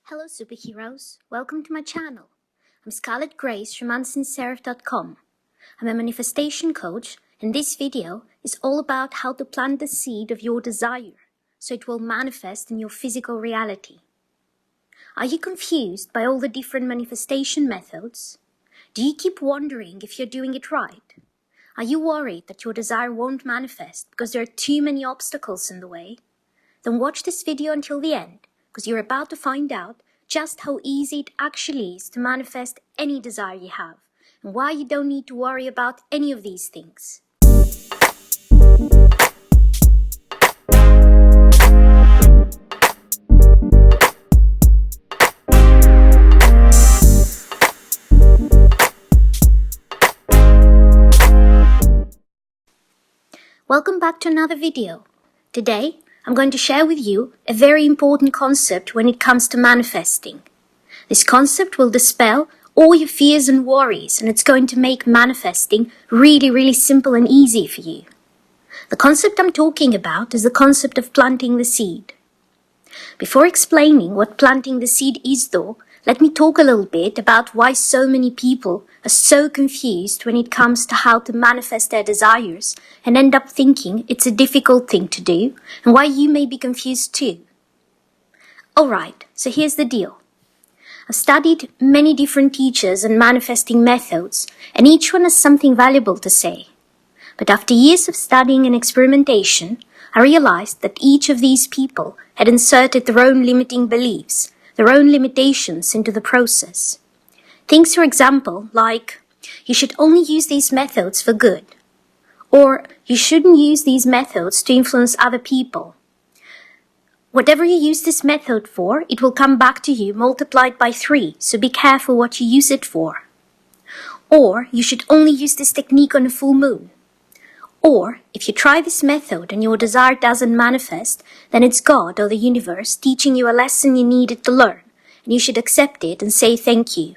Hello superheroes, welcome to my channel. I'm Scarlet Grace from UnseenSerif.com. I'm a manifestation coach and this video is all about how to plant the seed of your desire so it will manifest in your physical reality. Are you confused by all the different manifestation methods? Do you keep wondering if you're doing it right? Are you worried that your desire won't manifest because there are too many obstacles in the way? Then watch this video until the end, because you're about to find out just how easy it actually is to manifest any desire you have, and why you don't need to worry about any of these things. Welcome back to another video. Today, I'm going to share with you a very important concept when it comes to manifesting. This concept will dispel all your fears and worries, and it's going to make manifesting really simple and easy for you. The concept I'm talking about is the concept of planting the seed. Before explaining what planting the seed is though, let me talk a little bit about why so many people are so confused when it comes to how to manifest their desires and end up thinking it's a difficult thing to do, and why you may be confused too. Alright, so here's the deal. I've studied many different teachers and manifesting methods, and each one has something valuable to say. But after years of studying and experimentation, I realized that each of these people had inserted their own limiting beliefs, their own limitations into the process. Things, for example, like, you should only use these methods for good, or you shouldn't use these methods to influence other people. Whatever you use this method for, it will come back to you multiplied by 3, so be careful what you use it for. Or, you should only use this technique on a full moon. Or, if you try this method and your desire doesn't manifest, then it's God or the universe teaching you a lesson you needed to learn, and you should accept it and say thank you.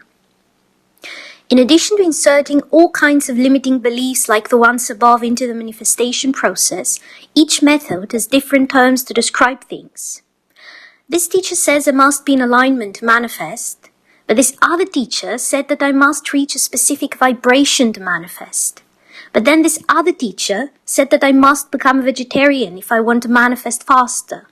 In addition to inserting all kinds of limiting beliefs like the ones above into the manifestation process, each method has different terms to describe things. This teacher says I must be in alignment to manifest, but this other teacher said that I must reach a specific vibration to manifest. But then this other teacher said that I must become a vegetarian if I want to manifest faster.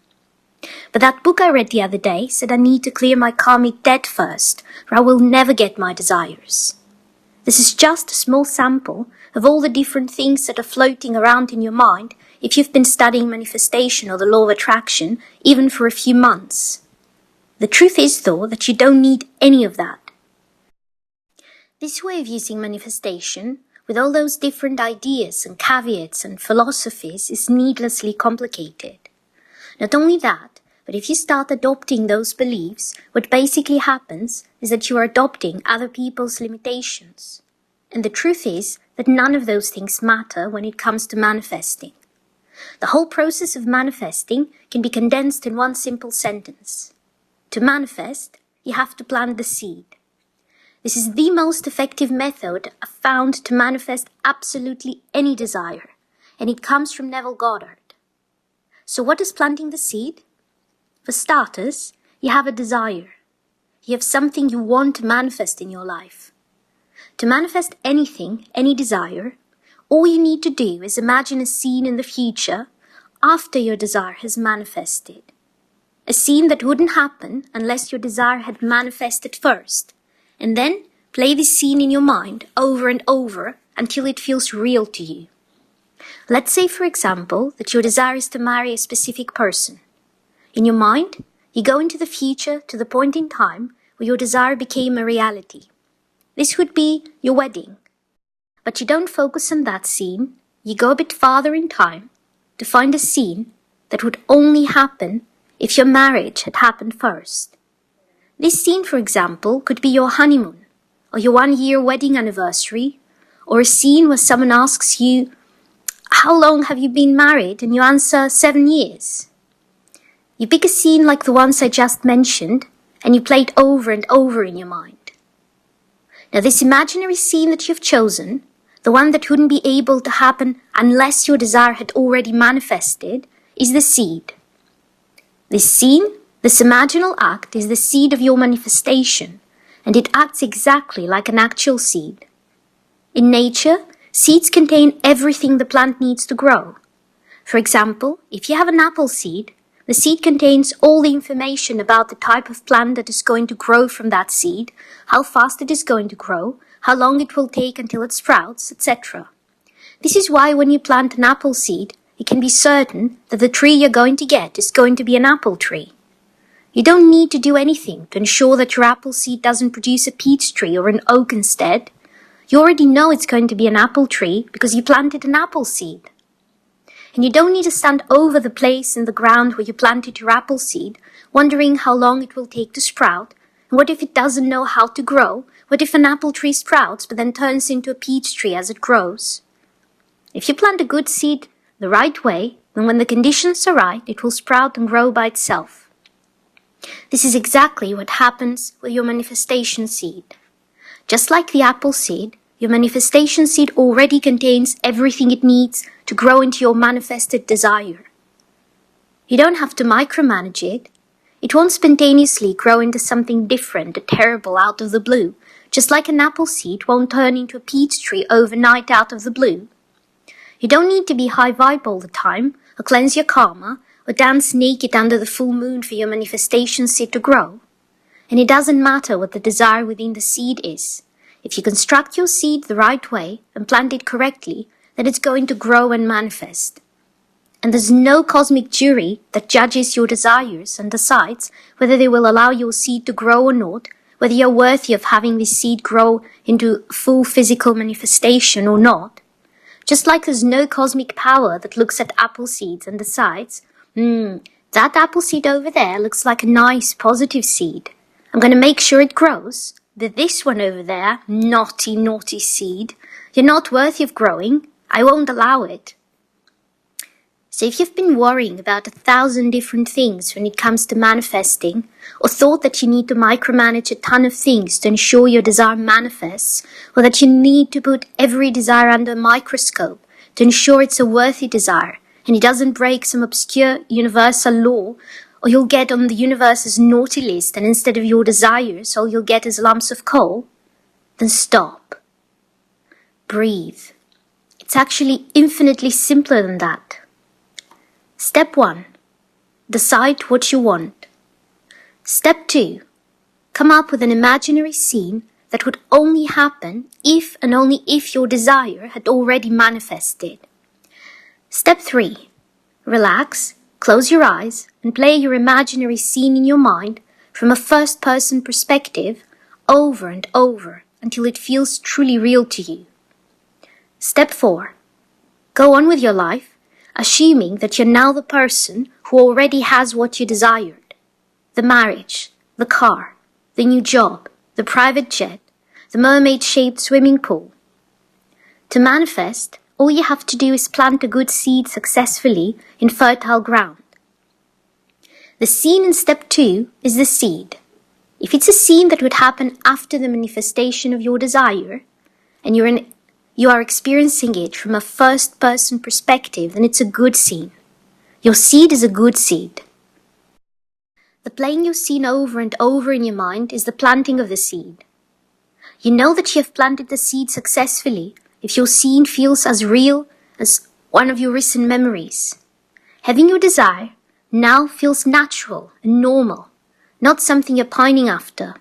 But that book I read the other day said I need to clear my karmic debt first, or I will never get my desires. This is just a small sample of all the different things that are floating around in your mind if you've been studying manifestation or the law of attraction even for a few months. The truth is, though, that you don't need any of that. This way of using manifestation, with all those different ideas and caveats and philosophies, is needlessly complicated. Not only that, but if you start adopting those beliefs, what basically happens is that you are adopting other people's limitations. And the truth is that none of those things matter when it comes to manifesting. The whole process of manifesting can be condensed in one simple sentence. To manifest, you have to plant the seed. This is the most effective method I've found to manifest absolutely any desire, and it comes from Neville Goddard. So what is planting the seed? For starters, you have a desire. You have something you want to manifest in your life. To manifest anything, any desire, all you need to do is imagine a scene in the future after your desire has manifested. A scene that wouldn't happen unless your desire had manifested first. And then play this scene in your mind over and over until it feels real to you. Let's say, for example, that your desire is to marry a specific person. In your mind, you go into the future to the point in time where your desire became a reality. This would be your wedding. But you don't focus on that scene, you go a bit farther in time to find a scene that would only happen if your marriage had happened first. This scene, for example, could be your honeymoon, or your 1-year wedding anniversary, or a scene where someone asks you, "How long have you been married?" and you answer, 7 years. You pick a scene like the ones I just mentioned, and you play it over and over in your mind. Now this imaginary scene that you've chosen, the one that wouldn't be able to happen unless your desire had already manifested, is the seed. This scene This imaginal act is the seed of your manifestation, and it acts exactly like an actual seed. In nature, seeds contain everything the plant needs to grow. For example, if you have an apple seed, the seed contains all the information about the type of plant that is going to grow from that seed, how fast it is going to grow, how long it will take until it sprouts, etc. This is why when you plant an apple seed, you can be certain that the tree you're going to get is going to be an apple tree. You don't need to do anything to ensure that your apple seed doesn't produce a peach tree or an oak instead. You already know it's going to be an apple tree because you planted an apple seed. And you don't need to stand over the place in the ground where you planted your apple seed, wondering how long it will take to sprout, and what if it doesn't know how to grow? What if an apple tree sprouts but then turns into a peach tree as it grows? If you plant a good seed the right way, then when the conditions are right, it will sprout and grow by itself. This is exactly what happens with your manifestation seed. Just like the apple seed, your manifestation seed already contains everything it needs to grow into your manifested desire. You don't have to micromanage it. It won't spontaneously grow into something different or terrible out of the blue, just like an apple seed won't turn into a peach tree overnight out of the blue. You don't need to be high vibe all the time, or cleanse your karma, or dance naked under the full moon for your manifestation seed to grow. And it doesn't matter what the desire within the seed is. If you construct your seed the right way and plant it correctly, then it's going to grow and manifest. And there's no cosmic jury that judges your desires and decides whether they will allow your seed to grow or not, whether you're worthy of having this seed grow into full physical manifestation or not. Just like there's no cosmic power that looks at apple seeds and decides, that apple seed over there looks like a nice, positive seed. I'm going to make sure it grows. But this one over there, naughty, naughty seed, you're not worthy of growing. I won't allow it. So if you've been worrying about 1,000 different things when it comes to manifesting, or thought that you need to micromanage a ton of things to ensure your desire manifests, or that you need to put every desire under a microscope to ensure it's a worthy desire, and it doesn't break some obscure universal law, or you'll get on the universe's naughty list and instead of your desires, all you'll get is lumps of coal, then stop. Breathe. It's actually infinitely simpler than that. Step 1. Decide what you want. Step 2. Come up with an imaginary scene that would only happen if and only if your desire had already manifested. Step 3. Relax, close your eyes, and play your imaginary scene in your mind from a first-person perspective over and over until it feels truly real to you. Step 4. Go on with your life, assuming that you're now the person who already has what you desired. The marriage, the car, the new job, the private jet, the mermaid-shaped swimming pool. To manifest, all you have to do is plant a good seed successfully in fertile ground. The scene in step 2 is the seed. If it's a scene that would happen after the manifestation of your desire, and you are experiencing it from a first-person perspective, then it's a good scene. Your seed is a good seed. The playing your scene over and over in your mind is the planting of the seed. You know that you have planted the seed successfully if your scene feels as real as one of your recent memories. Having your desire now feels natural and normal, not something you're pining after.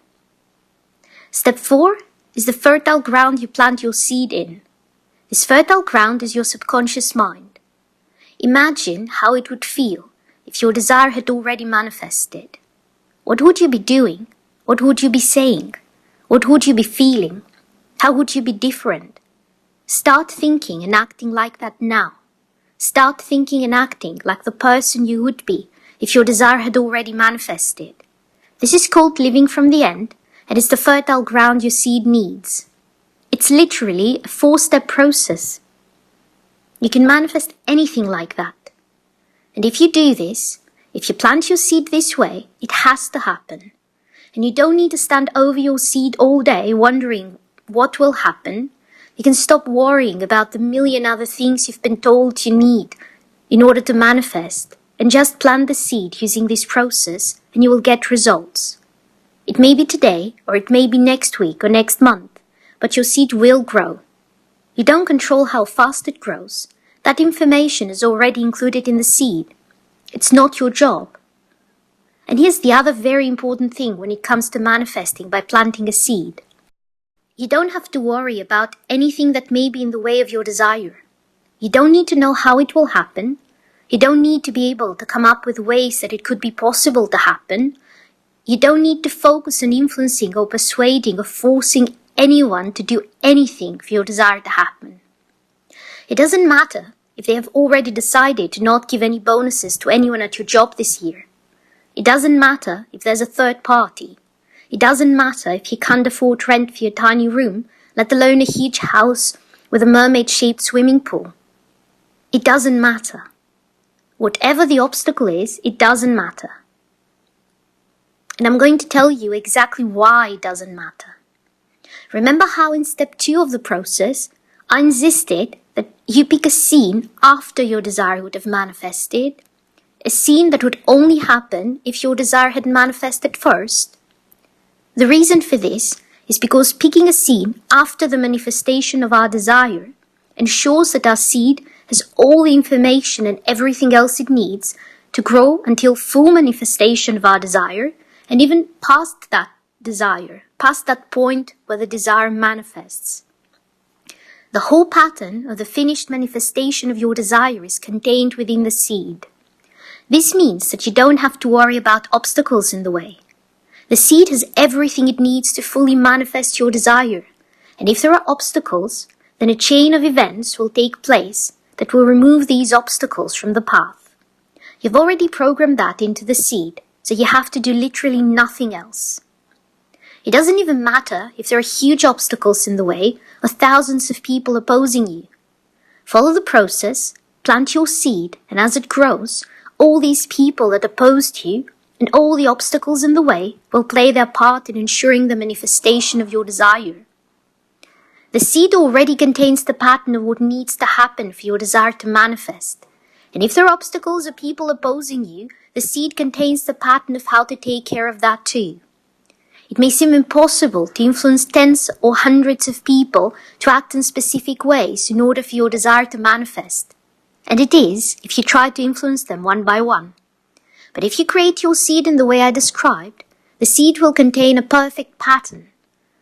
Step 4 is the fertile ground you plant your seed in. This fertile ground is your subconscious mind. Imagine how it would feel if your desire had already manifested. What would you be doing? What would you be saying? What would you be feeling? How would you be different? Start thinking and acting like that now. Start thinking and acting like the person you would be if your desire had already manifested. This is called living from the end, and it's the fertile ground your seed needs. It's literally a 4-step process. You can manifest anything like that. And if you do this, if you plant your seed this way, it has to happen. And you don't need to stand over your seed all day wondering what will happen. You can stop worrying about the million other things you've been told you need in order to manifest. and just plant the seed using this process and you will get results. It may be today, or it may be next week or next month, but your seed will grow. You don't control how fast it grows. That information is already included in the seed. It's not your job. And here's the other very important thing when it comes to manifesting by planting a seed. You don't have to worry about anything that may be in the way of your desire. You don't need to know how it will happen. You don't need to be able to come up with ways that it could be possible to happen. You don't need to focus on influencing or persuading or forcing anyone to do anything for your desire to happen. It doesn't matter if they have already decided to not give any bonuses to anyone at your job this year. It doesn't matter if there's a third party. It doesn't matter if you can't afford to rent for your tiny room, let alone a huge house with a mermaid-shaped swimming pool. It doesn't matter. Whatever the obstacle is, it doesn't matter. And I'm going to tell you exactly why it doesn't matter. Remember how in step 2 of the process, I insisted that you pick a scene after your desire would have manifested, a scene that would only happen if your desire had manifested first. The reason for this is because picking a scene after the manifestation of our desire ensures that our seed has all the information and everything else it needs to grow until full manifestation of our desire, and even past that desire, past that point where the desire manifests. The whole pattern of the finished manifestation of your desire is contained within the seed. This means that you don't have to worry about obstacles in the way. The seed has everything it needs to fully manifest your desire, and if there are obstacles, then a chain of events will take place that will remove these obstacles from the path. You've already programmed that into the seed, so you have to do literally nothing else. It doesn't even matter if there are huge obstacles in the way or thousands of people opposing you. Follow the process, plant your seed, and as it grows, all these people that opposed you and all the obstacles in the way will play their part in ensuring the manifestation of your desire. The seed already contains the pattern of what needs to happen for your desire to manifest. And if there are obstacles or people opposing you, the seed contains the pattern of how to take care of that too. It may seem impossible to influence tens or hundreds of people to act in specific ways in order for your desire to manifest. And it is if you try to influence them one by one. But if you create your seed in the way I described, the seed will contain a perfect pattern.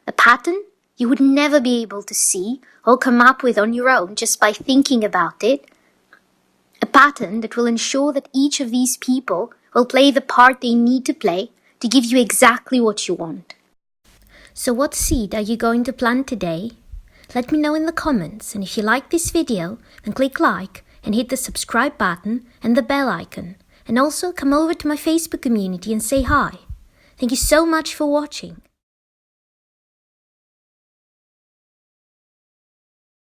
A pattern you would never be able to see or come up with on your own just by thinking about it. A pattern that will ensure that each of these people will play the part they need to play to give you exactly what you want. So what seed are you going to plant today? Let me know in the comments, and if you like this video, then click like and hit the subscribe button and the bell icon. And also come over to my Facebook community and say hi. Thank you so much for watching.